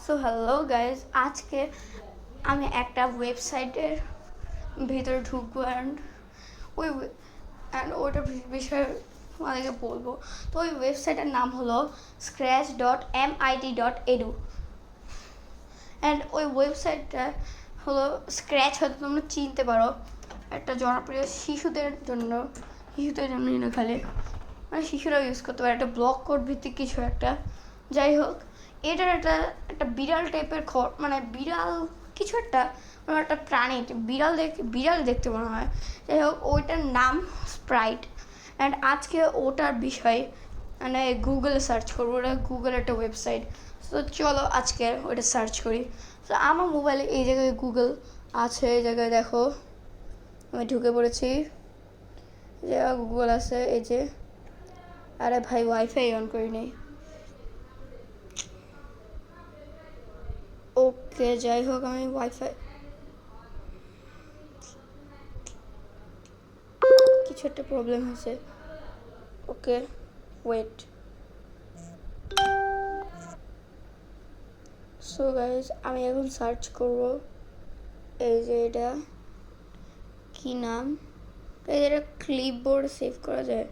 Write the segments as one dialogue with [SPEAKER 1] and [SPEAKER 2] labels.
[SPEAKER 1] So hello guys, আজকে আমি একটা ওয়েবসাইটের ভিতরে ঢুকবো ওইটার বিষয়ে তোমাদেরকে বলবো। তো ওই ওয়েবসাইটের নাম হলো scratch.mit.edu। অ্যান্ড ওই ওয়েবসাইটটা হলো স্ক্র্যাচ, হয়তো তোমরা চিনতে পারো, একটা জনপ্রিয় শিশুদের জন্য খালি মানে শিশুরাও ইউজ করতে পারে, একটা ব্লক কোড ভিত্তিক কিছু একটা। যাই হোক, এটার একটা বিড়াল টাইপের মানে বিড়াল কিছু একটা, মানে একটা প্রাণী, বিড়াল দেখতে মনে হয়। যাই হোক, ওইটার নাম স্প্রাইট। অ্যান্ড আজকে ওটার বিষয় মানে গুগলে সার্চ করবো। ওটা গুগল একটা ওয়েবসাইট। তো চলো আজকে ওইটা সার্চ করি। তো আমার মোবাইলে এই জায়গায় গুগল আছে, এই জায়গায় দেখো আমি ঢুকে পড়েছি, গুগল আছে এই যে। আরে ভাই, ওয়াইফাই অন করি নেই। ওকে, যাই হোক, আমি ওয়াইফাই কিছু একটা প্রবলেম হয়েছে। ওকে, ওয়েট। সো গাইজ, আমি এখন সার্চ করব। এই যে এটা কি নাম, এই যে এটা ক্লিপবোর্ড সেভ করা যায়।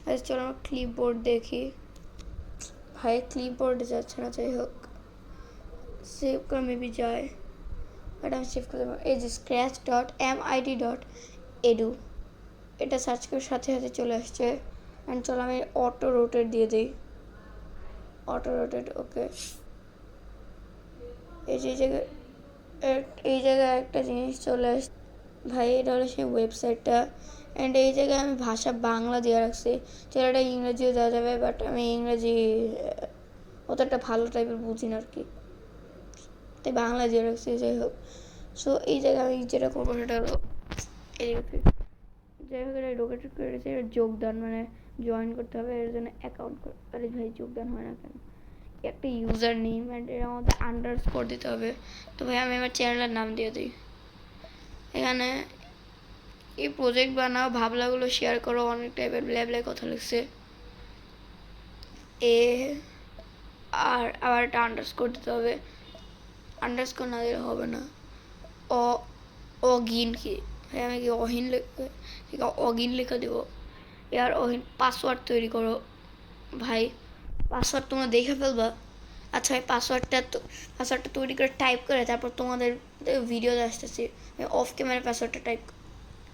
[SPEAKER 1] আচ্ছা চলো আমরা ক্লিপবোর্ড দেখি। ভাই ক্লিপবোর্ডে যাচ্ছে না। যাই হোক, সেভ করে মেবি যায়, বাট আমি সেভ করতে পারবো। এই যে scratch.mit.edu, এটা সার্চ করে সাথে সাথে চলে আসছে। অ্যান্ড চলো আমি অটো রোটেট দিয়ে দিই। অটো রোটেট, ওকে। এই জায়গায় একটা জিনিস চলে আসছে ভাই, এটা হলো সেই ওয়েবসাইটটা। অ্যান্ড এই জায়গায় আমি ভাষা বাংলা দিয়ে রাখছি। চলো এটা ইংরেজিও দেওয়া যাবে, বাট আমি ইংরেজি অতটা ভালো টাইপের বুঝি না আর কি, তাই বাংলা দিয়ে রাখছি। যাই হোক, সো এই জায়গায় আমি যেটা করবো সেটা হলো যাই হোক, এটা রোকেটেড করে রেখেছে। যোগদান মানে জয়েন করতে হবে, এর জন্য অ্যাকাউন্ট করে। আরে ভাই, যোগদান হয় না কেন? একটা ইউজার নেম অ্যান্ড এর মধ্যে আন্ডারস্কোর দিতে হবে। তো ভাই আমি আমার চ্যানেলের নাম দিয়ে দিই। এখানে এই প্রজেক্ট বানাও, ভাবলাগুলো শেয়ার করো, অনেক টাইপের ব্ল্যাবলাই কথা লিখছে। এ আর আবার একটা আন্ডারস্কোর দিতে হবে, আন্ডারস্কোর না দিলে হবে না। অগিন কি ভাই, আমি কি অগিন লেখা দেবো? এর অগিন পাসওয়ার্ড তৈরি করো। ভাই পাসওয়ার্ড তোমরা দেখে ফেলবা। আচ্ছা ভাই, পাসওয়ার্ডটা তৈরি করে টাইপ করে তারপর তোমাদের ভিডিওতে আসতেছি। অফ ক্যামেরা পাসওয়ার্ডটা টাইপ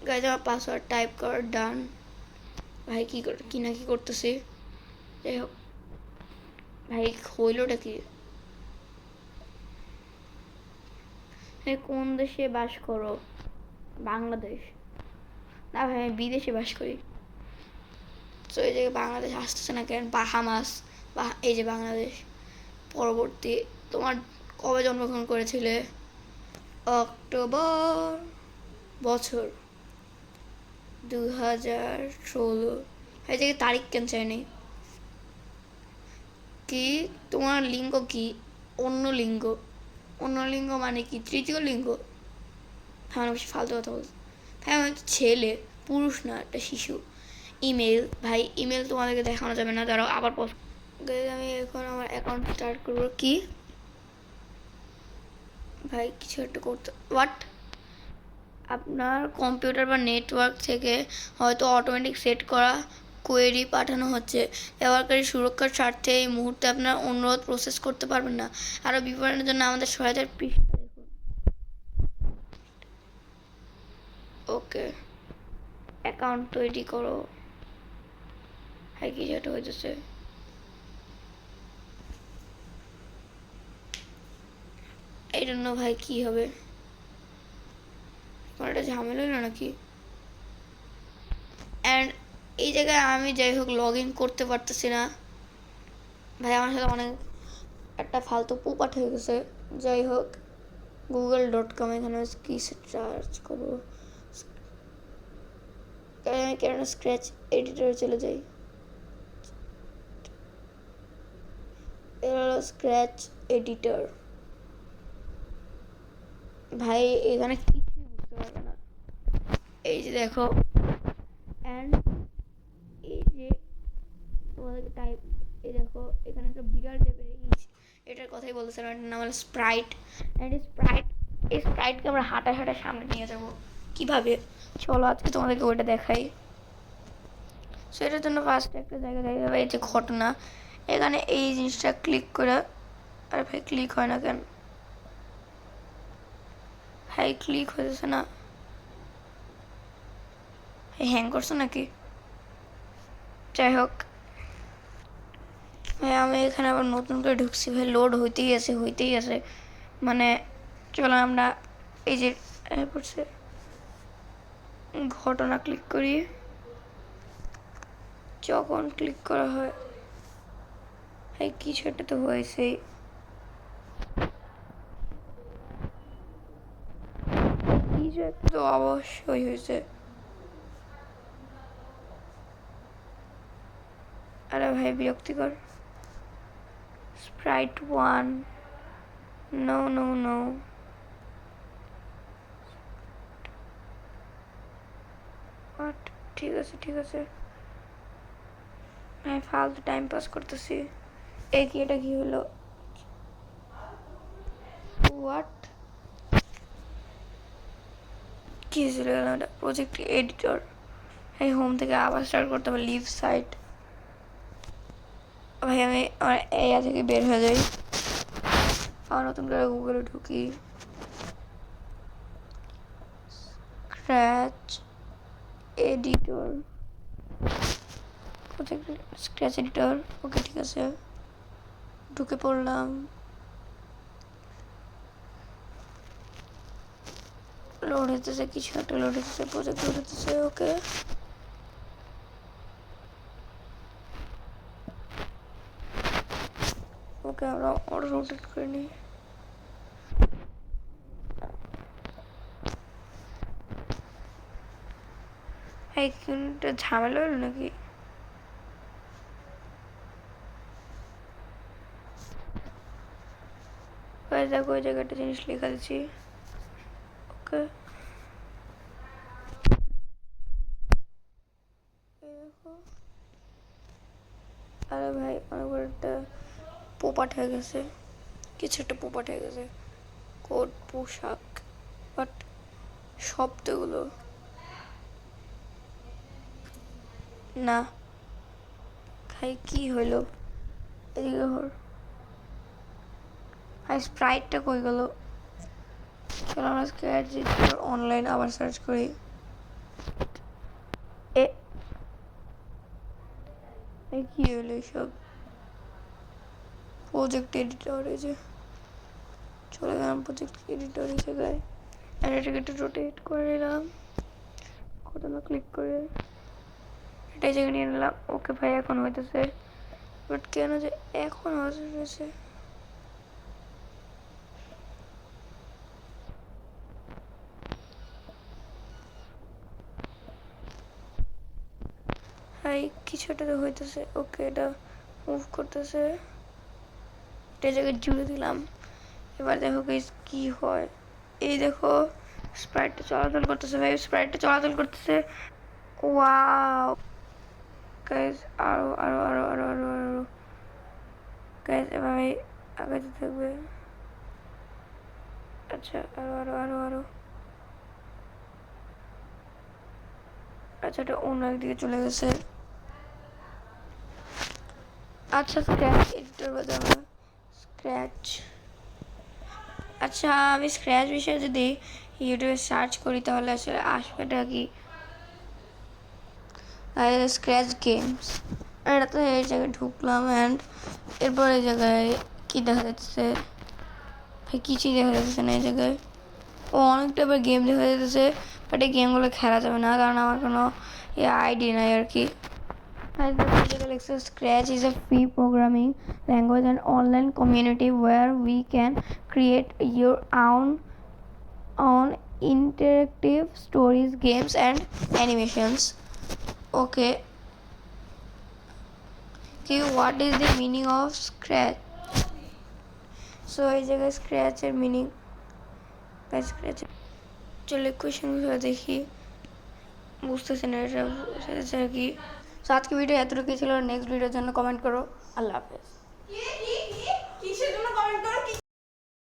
[SPEAKER 1] গাইজ, আমার পাসওয়ার্ড টাইপ কর, ডান। ভাই কি না কি করতেছি। যাই হোক ভাই, হইলোটা কি? কোন দেশে বাস করো? বাংলাদেশ। না ভাই, আমি বিদেশে বাস করি। তো এই জায়গায় বাংলাদেশ আসতেছে না কেন? বাহামাস বা এই যে বাংলাদেশ। পরবর্তী, তোমার কবে জন্মগ্রহণ করেছিলে? অক্টোবর, বছর 2016। এই জায়গায় তারিখ কেন চাইনি? কি তোমার লিঙ্গ কি? অন্য লিঙ্গ। অন্য লিঙ্গ মানে কি? তৃতীয় লিঙ্গ? হ্যাঁ, বেশি ফালতু কথা বলছি। হ্যাঁ, আমি হচ্ছে ছেলে, পুরুষ না, একটা শিশু। ইমেল, ভাই ইমেল তোমাদেরকে দেখানো যাবে না, দাঁড়াও আবার আমি এখন আমার অ্যাকাউন্ট স্টার্ট করবো। কি ভাই, কিছু একটা করতে, হোয়াট? আপনার কম্পিউটার বা নেটওয়ার্ক থেকে হয়তো অটোমেটিক সেট করা কোয়েরি পাঠানো হচ্ছে। ব্যবহারকারী সুরক্ষার স্বার্থে এই মুহূর্তে আপনার অনুরোধ প্রসেস করতে পারবেন না। আরও বিবরণের জন্য আমাদের সহায়তার পৃষ্ঠা দেখুন। ওকে, অ্যাকাউন্ট তৈরি করো। হ্যাঁ, কিছু একটা হইতেছে। এই জন্য ভাই কি হবে? একটা ঝামেলা হলো নাকি? অ্যান্ড এই জায়গায় আমি যাই হোক লগ ইন করতে পারতেছি না। ভাই আমার সাথে অনেক একটা ফালতু পোপাট হয়ে গেছে। যাই হোক, google.com, এখানে কি সার্চ করবো? কেন স্ক্র্যাচ এডিটরে চলে যাই। এর স্ক্র্যাচ এডিটর। ভাই এখানে কিছুই বুঝতে পারবে না। এই যে দেখো, অ্যান্ড এই যে তোমাদেরকে টাইপ, এই দেখো এখানে একটা বিড়াল টাইপের এটার কথাই বলতেছিলাম, এটার নাম হলো স্প্রাইট। অ্যান্ড এই স্প্রাইটকে আমরা হাঁটায় হাঁটায় সামনে নিয়ে যাবো কীভাবে, চলো আজকে তোমাদেরকে ওইটা দেখাই। সো এটার জন্য ফার্স্ট একটা জায়গা দেখতে হবে, এই যে ঘটনা, এখানে এই জিনিসটা ক্লিক করে, আরে ভাই ক্লিক হয় না কেন, ভাই ক্লিক হয়েছে না, হ্যাং করছো নাকি? যাই হোক, ভাই আমি এখানে আবার নতুন করে ঢুকছি, ভাই লোড হইতেই আছে। মানে চলো আমরা এই যে পড়ছে ঘটনা ক্লিক করি, যখন ক্লিক করা হয় ভাই কিছু একটা তো হয়েছেই, কিছু একটা তো অবশ্যই হয়েছে। আরে ভাই বিরক্তিকর। স্প্রাইট 1, নো নো নো, ঠিক আছে আমি ফালতু টাইম পাস করতেছি। এটা কি হলো, হোয়াট, কি হয়েছিল এটা? প্রজেক্ট এডিটর, এই হোম থেকে আবার স্টার্ট করতে হবে, লিভ সাইট। ভাই আমি আমার এরিয়া থেকে বের হয়ে যাই, আবার নতুন করে গুগলে ঢুকি, scratch editor, project scratch editor, okay ঠিক আছে, ঢুকে পড়লাম। লোড হতেছে, কিছু একটা লোড হতেছে, প্রজেক্ট লোড হতেছে, ওকে আমরা অটো রোটেট করে নিই। এইখানটা ঝামেলা হলো নাকি? দেখো ওই জায়গায় একটা জিনিস লেখা দিচ্ছি, ওকে দেখো। আরে ভাই অনেক বড় একটা পোপাট হয়ে গেছে, কিছু একটা পোপাট হয়ে গেছে, কোট পোশাক, বাট শব্দগুলো না। ভাই কি হইলো এদিকে হর, ভাই স্প্রাইটটা কই গেল? চলো আমরা স্ক্র্যাচ এডিটর অনলাইন আবার সার্চ করি। কি হলো এসব? প্রজেক্ট এডিটর, এই যে চলে গেলাম প্রজেক্ট এডিটর এই জায়গায়, আর এটাকে একটু রোটেট করে নিলাম, ঘটনা ক্লিক করে এটা জায়গায় নিয়ে নিলাম। ওকে ভাই এখন হইতেছে, বাট কেন যে এখন হয়েছে? ভাই কিছু একটা তো হইতেছে, ওকে এটা মুভ করতেছে, এটা জায়গায় জুড়ে দিলাম। এবার দেখো কি হয়, এই দেখো স্প্রাইটটা চলাচল করতেছে, ভাই স্প্রাইটটা চলাচল করতেছে, ওয়াও গাইস, আরো আরো আরো আরো আরো আরো গাইস এভাবে আগাতে থাকবে। আচ্ছা আরো আরো আরো আরো, আচ্ছা এটা অন্য একদিকে চলে গেছে। আচ্ছা স্ক্র্যাচ এডিটর বাদে আমরা স্ক্র্যাচ, আচ্ছা আমি স্ক্র্যাচ বিষয়ে যদি ইউটিউবে সার্চ করি তাহলে আসলে আসবেটা কি, স্ক্র্যাচ গেমস, এটা তো এই জায়গায় ঢুকলাম, অ্যান্ড এরপর এই জায়গায় কি দেখা যাচ্ছে, ভাই কিছুই দেখা যাচ্ছে না এই জায়গায়। ও অনেকটা এবার গেম দেখা যাচ্ছে, বাট এই গেমগুলো খেলা যাবে না কারণ আমার কোনো আইডি নাই আর কি। Scratch is a free programming language and online community where we can create your own interactive stories, games and animations. Okay, what is the meaning of Scratch? So এই জায়গায় স্ক্র্যাচের মিনিং, স্ক্র্যাচ চলে কোয়েশ্চেনগুলো দেখি, বুঝতেছি না এটা আর কি। তো আজকে ভিডিও এতটুকু ছিল, নেক্সট ভিডিওর জন্য কমেন্ট করো। আল্লাহ হাফেজ।